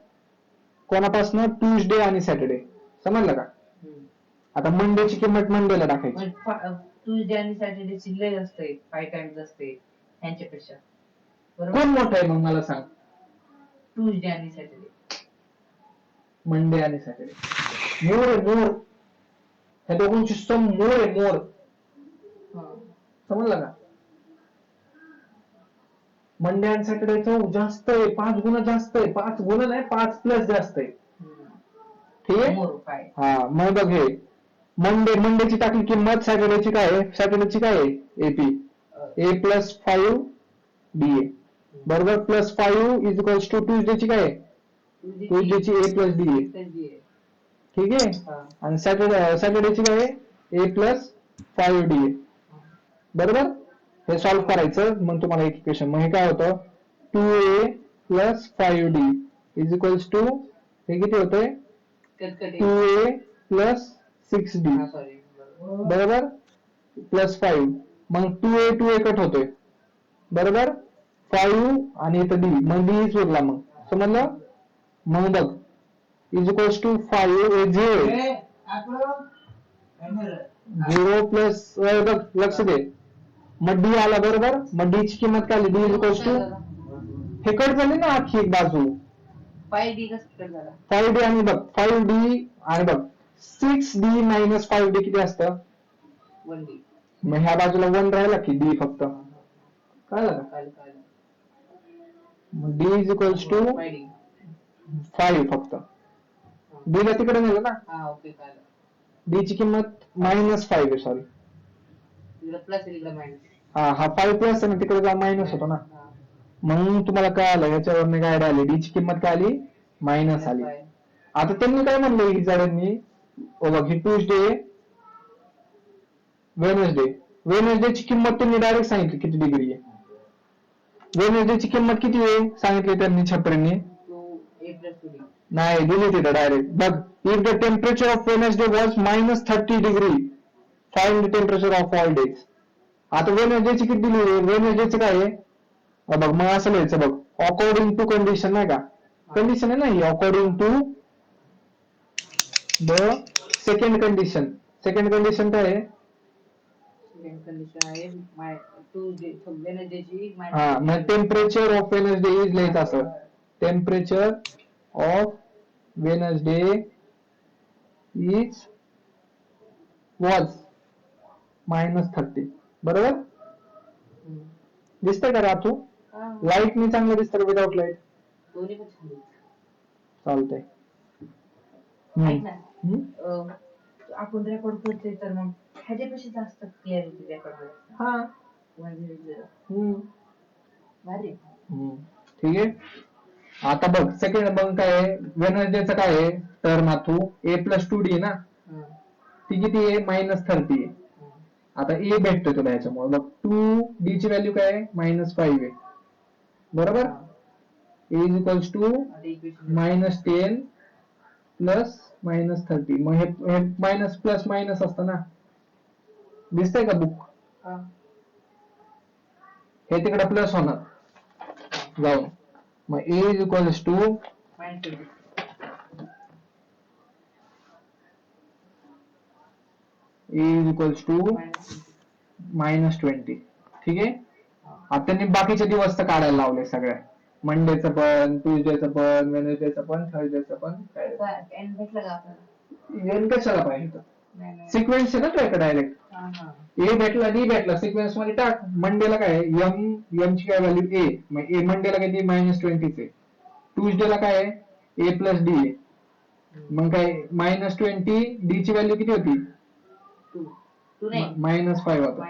कोणापासून ट्यूजडे आणि सॅटर्डे. समजलं का? आता मंडेची किंमत मंडेला टाकायची. ट्यूजडे आणि सॅटर्डे ची लय असते, 5 टाइम्स असते यांच्यापेक्षा. कोण मोठं आहे मग मला सांग? ट्यूजडे आणि सॅटर्डे. मंडे आणि सॅटर्डे मोर आहे, मोर. ह्या दोघांची सम मोर आहे, मोर. समजलं का? मंडे आणि सॅटर्डेचं जास्त आहे, 5 गुण जास्त आहे. 5 गुण नाही, 5 प्लस जास्त आहे. ठीक आहे. हा, मग बघ हे मंडेची टाकली किंमत, सॅटर्डेची काय आहे? सॅटर्डेची काय आहे? AP A plus 5 D A, बरोबर, प्लस 5 इज इक्वल्स टू ट्यूजडेची काय आहे? ट्यूजडेची ए प्लस डी ए. ठीक आहे. आणि सॅटर्डेची काय आहे? ए प्लस 5 डी ए. बरोबर. हे सॉल्व्ह करायचं, मग तुम्हाला एक इक्वेशन. मग हे काय होतं? 2a plus 5d is equals to, हे किती होतंय? 2a plus 6d. बरोबर, प्लस 5. मग 2a कट होतोय, बरोबर, 5 आणि इथं d, मग d उरला. मग समजलं? मग बघ इज इक्वल्स टू 5 0 प्लस, बघ लक्ष दे, मग डी आला, बरोबर. मग डी ची किंमत काय आली? डी इज इक्वल्स टू, हे कट झाली ना आखी एक बाजू, 5d कसं कट झाला? 5d आणि बघ 5d आणि बघ 6d मायनस 5d किती असतं? 1d. मग ह्या बाजूला 1 राहिला की d फक्त. कळलं का? मग d इज इक्वल्स टू 5 फक्त. d ला तिकडे नेलं ना. हा ओके कळलं. d ची किंमत -5 आहे, सॉरी. प्लस इकडे मायनस. हा 5 प्लस आहे ना, तिकडे जा मायनस होतो ना. म्हणून तुम्हाला काय आलं याच्यावरनं काय आली? डी ची किंमत काय आली? मायनस आली. आता त्यांनी काय म्हणलं ही जणांनी, बघ ही ट्यूजडे, वेनसडेची किंमत त्यांनी डायरेक्ट सांगितली किती डिग्री आहे. वेनसडेची किंमत किती आहे सांगितली त्यांनी छपरींनी? नाही, दिली तिथं डायरेक्ट. बघ, if the temperature of Wednesday was -30 degree, find the temperature of all days. आता वेनसडेची किती दिली आहे? वेनसडेची काय आहे? बघ, मग असं लिहायचं बघ, अकॉर्डिंग टू कंडिशन, नाही का? कंडिशन आहे ना ही, according to the second condition. Second condition काय आहे? सेकंड कंडिशन आहे वेनसडेची हा, मग टेम्परेचर ऑफ वेनसडे इज लिहायचं असं, temperature of Wednesday is was -30. बरोबर. दिसतंय का रातू? लाईट मी चांगलं दिसतं का विदाउट लाईट? दोन्ही पण छान दिसतात. चालतंय. ऐक ना, आपण रेकॉर्ड करतोय तर मग ह्याच्यापेक्षा जास्त क्लिअरिटी रेकॉर्ड हा 100. हम्म. भारी. ठीक आहे. आता बघ सेकंड मग काय आहे वेनसडेचं काय आहे टर्म आथू A+2D ना ती किती आहे -30 आहे. आता ए भेटतो तुला ह्याच्यामुळे बघ 2D ची व्हॅल्यू काय आहे -5 आहे बरोबर. A is equals to -10 plus -30 मग हे मायनस प्लस मायनस असतं ना दिसतंय का बुक हे तिकडे प्लस होणार जाऊन मग A इज इक्वल्स टू -20 ठीक आहे. आता त्यांनी बाकीचे दिवस तर काढायला लावले सगळ्या मंडेचं पण ट्युजडेचं पण वेनसडेचं पण थर्सडेचं पण एन भेटलं का आपल्याला? एन कशाला पाहिजे नाही. सिक्वेन्स आहे ना तुझ्याकडे डायरेक्ट ए भेटला डी भेटला सिक्वेन्स मध्ये टाक. मंडेला काय एम ची काय व्हॅल्यू ए मग ए मंडेला किती -20 आहे. ट्युजडेला काय आहे A+D आहे मग काय -20 डी ची व्हॅल्यू किती होती -5 होता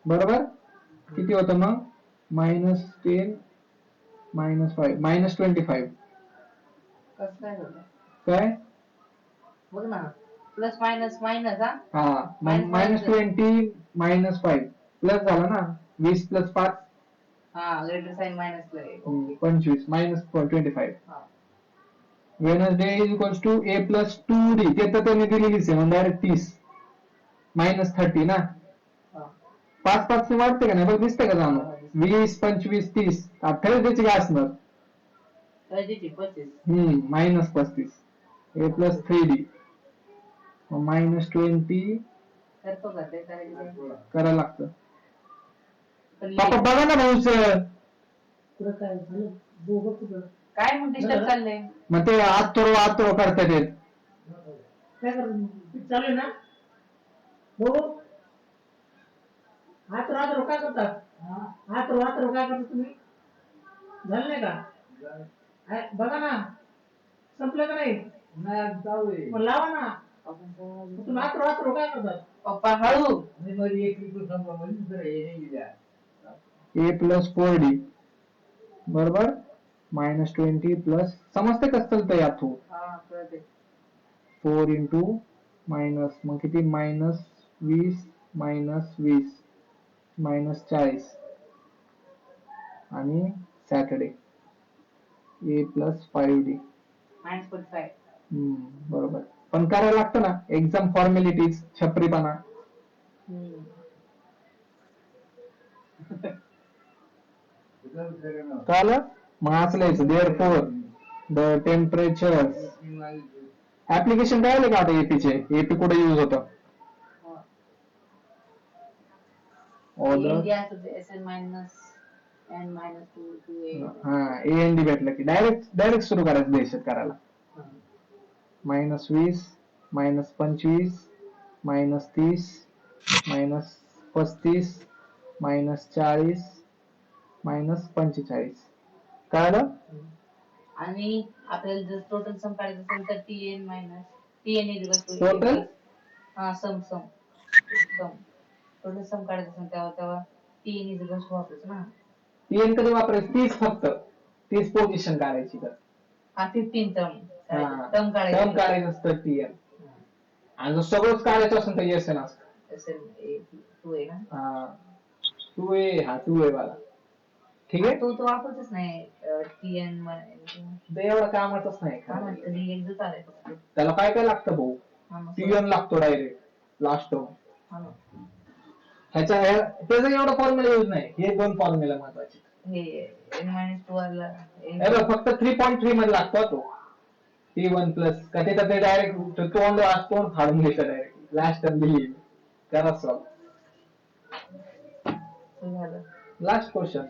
बरोबर. किती होतं मग -10 -5 -25 कसं काय होतं काय बघ ना प्लस मायनस मायनस हा -20 -5 प्लस झाला ना 20 + 5 ग्रेटर साइन मायनस ला आहे. 25 -25 Wednesday is equals to A+2D ते तर त्यांनी दिलेलीच आहे म्हणजे डायरेक्ट 30 -30 ना 5 ने वाढते का नाही बघ दिसते का जाणं 20 25 30 28 काय असणार -35 A+3D -20 करतो का ते करायचं करायला लागतं. पापा बघा ना भाऊच काय मग डिस्टर्ब चाललंय मग ते आतरो करतात ते काय करतो चालू आहे ना हो हात काय करतात हात काय करता तुम्ही झालं नाही का बघा ना संपलं का नाही मग लावा ना तुम्ही हात काय करतात पप्पा हळू A+4D बरोबर -20 प्लस समजते कसं चालतंय यातू 4 इंटू मायनस मग किती -20 -20 -40 आणि सॅटर्डे A+5D -45 बरोबर पण करायला लागतं ना एक्झाम फॉर्मॅलिटीज छपरीपणा कळलं मग असं लिहायचं देअरफॉर द टेम्परेचर ऍप्लिकेशन कळले का आता एपीचे एपी कुठे युज होतं हा AND भेटलं की डायरेक्ट सुरू करायचं दहशत करायला -20 -25 -30 -35 -40 -45 कळलं. आणि आपल्याला जर टोटल सम काढायचं असेल तर TN total sum total sum काढायचं असेल तेव्हा TN इज इक्वल टू वापरायचं ना. TN कधी वापरायचं 30 फक्त 30 पोझिशन काढायची तर 15 टर्म टर्म काढायचं काढायचं असतं TN आणि जर सगळंच काढायचं असेल तर SN असतं असेल 2 आहे ना 2 आहे मला ठीक आहे. तो वापरतच नाही TN ते एवढं कामाचंच नाही कधी एकदा चालायचं त्याला काय काय लागतं भाऊ TN लागतो डायरेक्ट लास्ट ह्याचा त्याचा एवढा फॉर्म्युला यूज नाही हे दोन फॉर्म्युला महत्वाचे फक्त 3.3 मध्ये लागतो तो T1 प्लस कधी तर ते डायरेक्ट तोंड फाडून घ्यायचं डायरेक्ट लास्ट टर्म दिली करा solve last question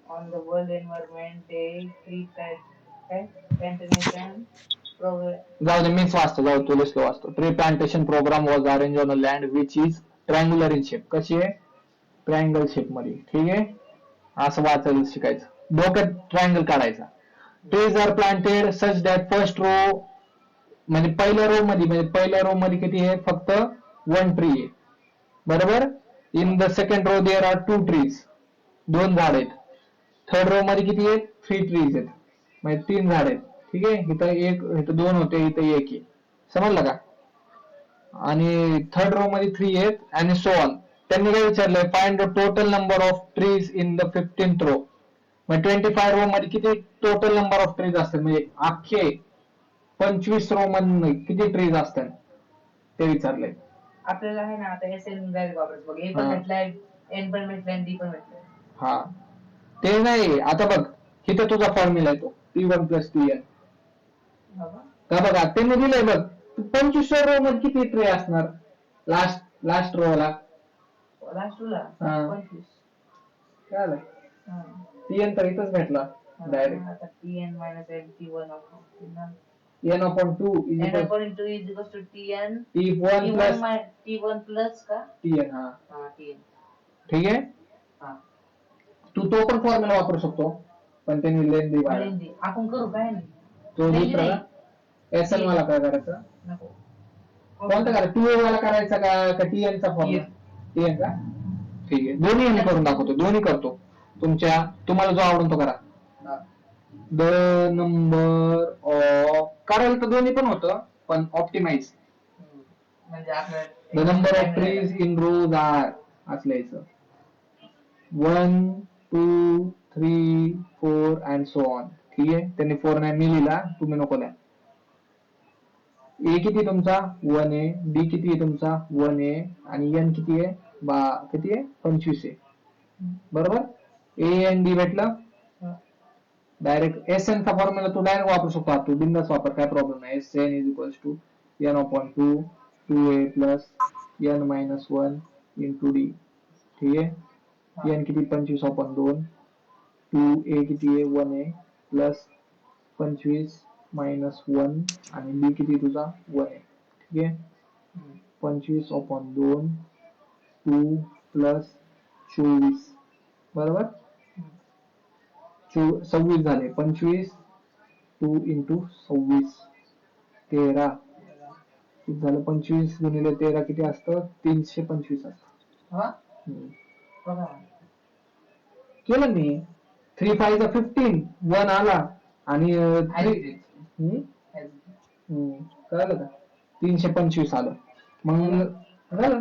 on the world environment a free plantation program जाऊ दे मीच वाचतो जाऊ तुला स्लो वाचतो. Tree plantation program was arrange on a land which is triangular in shape कशी आहे ट्रायंगल शेप मध्ये ठीक आहे असं वाचायला शिकायचं डोक्यात ट्रायंगल काढायचा. Trees are planted such that first row म्हणजे पहिल्या रो मध्ये किती आहे, फक्त 1 ट्री आहे, बरोबर. In the second row there are 2 trees, 2 झाड आहेत. थर्ड रो मध्ये किती आहेत, 3 ट्रीज आहेत, म्हणजे 3 झाड आहेत. ठीक आहे, इथं 2 होते, इथं 1 आहे, समजलं का. आणि थर्ड रो मध्ये 3 आहेत आणि सो ऑन. त्यांनी काय विचारलंय, find the total number of trees in the 15th row. म्हणजे 25 रो मध्ये किती टोटल नंबर ऑफ ट्रीज असतात, म्हणजे अख्खे 25 रो मध्ये किती ट्रीज असतात ते विचारलंय. आपल्याला आहे ना आता SN डायरेक्ट वापरायचं बघ. A पण हा. भेटलाय, N पण भेटलाय, D पण भेटलाय. हा, ते नाही. आता बघ, इथं तुझा फॉर्म्युला आहे तो T1 प्लस TN. बाबा. का बघा, त्यांनी दिलंय बघ, 25 रो मध्ये किती ट्रे असणार लास्ट रो ला. लास्ट टूला हा. 25. काय आलं, हा. TN तर इथंच भेटला डायरेक्ट. आता TN minus T1 of N upon 2 is N equal according to is equals to TN T1 plus T1 plus का TN. हा, TN. ठीक आहे. हा. तू तो पण फॉर्म्युला वापरू शकतो, पण त्यांनी लेंदी वाढ. लेंदी आपण करू काय नाही. तो लेंदी दुसरा नाही. SN वाला काय करायचं, नको. कोणता करायचा, 2A वाला करायचा का TN चा फॉर्म्युला. TN का, ठीक आहे. दोन्ही मी करून दाखवतो, दोन्ही करतो. तुम्हाला जो आवडून तो करा. हा. द नंबर ऑफ करायला तर दोन्ही पण होतं, पण ऑप्टिमाइज. म्हणजे आपलं the number of trees in rows are असं लिहायचं. 1 2 3 4 अँड सो ऑन. ठीक आहे, त्यांनी 4 नाही मी लिहिला, तुम्ही नको लिहा. ए किती तुमचा 1 आहे, डी किती आहे तुमचा 1 आहे, आणि एन किती आहे, किती आहे 25 आहे, बरोबर. ए एन डी भेटलं. डायरेक्ट SN चा फॉर्म्युला तू डायरेक्ट वापरू शकतो, तू बिंदास वापर, काय प्रॉब्लेम नाही. SN is equals to N upon 2 2A plus N minus 1 into D. ठीक आहे, N किती 25 अपॉन 2, 2A किती आहे 1 आहे, प्लस 25 मायनस 1 आणि B किती तुझा 1 आहे. ठीक आहे, 25 अपॉन 2 2 प्लस 24, बरोबर. 26 झाले, 25 2 इंटू 26 13 किती झालं, 25 गुणिले 13 किती असतं, 325 असतं. केलं मी. 3 5 15 1 आला आणि कळलं का, 325 आलं, मग झालं.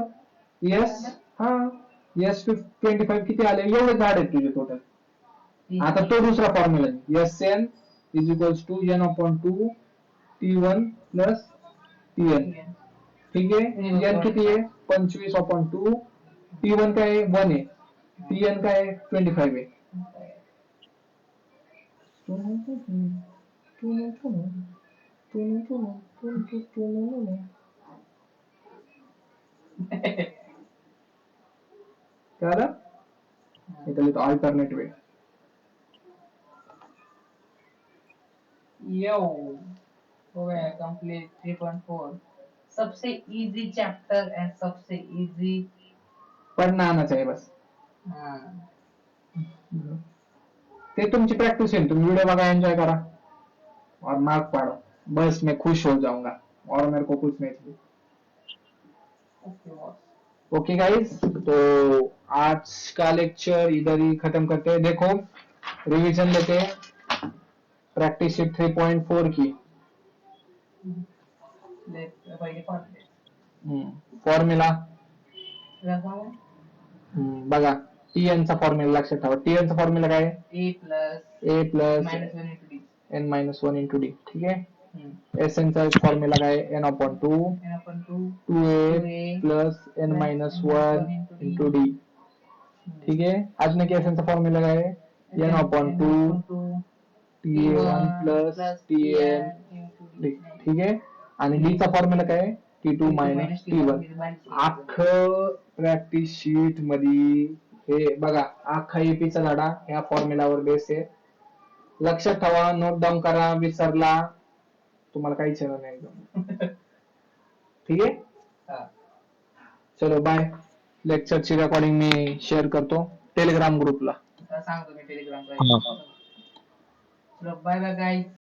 यस, हा, यस 25 किती आले, एवढे झाड आहेत तुझे टोटल. आता तो दुसरा formula, SN is equals to N upon 2 T1 plus TN. ठीक आहे, N किती आहे 25 अपॉन 2, T1 काय आहे 1 आहे, TN काय आहे 25 आहे. कळलं, इथं लिहितो अल्टरनेटिव्ह आहे. यो हो गया कंप्लीट 3.4. सबसे इजी चैप्टर एंड सबसे इजी पढ़ना आना चाहिए बस. ते तुमची प्रैक्टिस है, तुम वीडियो बघा, एंजॉय करा और मार्क पाड़ो, बस मैं खुश हो जाऊंगा और मेरे को कुछ नहीं चाहिए. ओके गाइस, तो आज का लेक्चर इधर ही खत्म करते हैं. देखो रिवीजन लेते हैं, प्रैक्टिस शीट 3.4 की. फॉर्म्युला बघा, TN चा फॉर्म्युला लक्षात ठेवा. TN चा फॉर्म्युला काय आहे, A plus N minus 1 into D. ठीक आहे, SN चा फॉर्म्युला काय आहे, N upon 2 2A plus N minus 1 into D. ठीक आहे, अजून एक SN चा फॉर्म्युला काय आहे, N upon 2 T1 plus TN. ठीक आहे, आणि डी चा फॉर्म्युला काय आहे, T2 मायनस T1. अख्खं प्रॅक्टिस शीट मध्ये हे बघा, अख्खा एपीचा धडा ह्या फॉर्म्युलावर बेस आहे. लक्षात ठेवा, नोट डाऊन करा, विसरला तुम्हाला काहीच येणार नाही. ठीक आहे, चलो बाय. लेक्चरची रेकॉर्डिंग मी शेअर करतो टेलिग्राम ग्रुपला. सांगतो मी टेलिग्राम. Bye bye guys.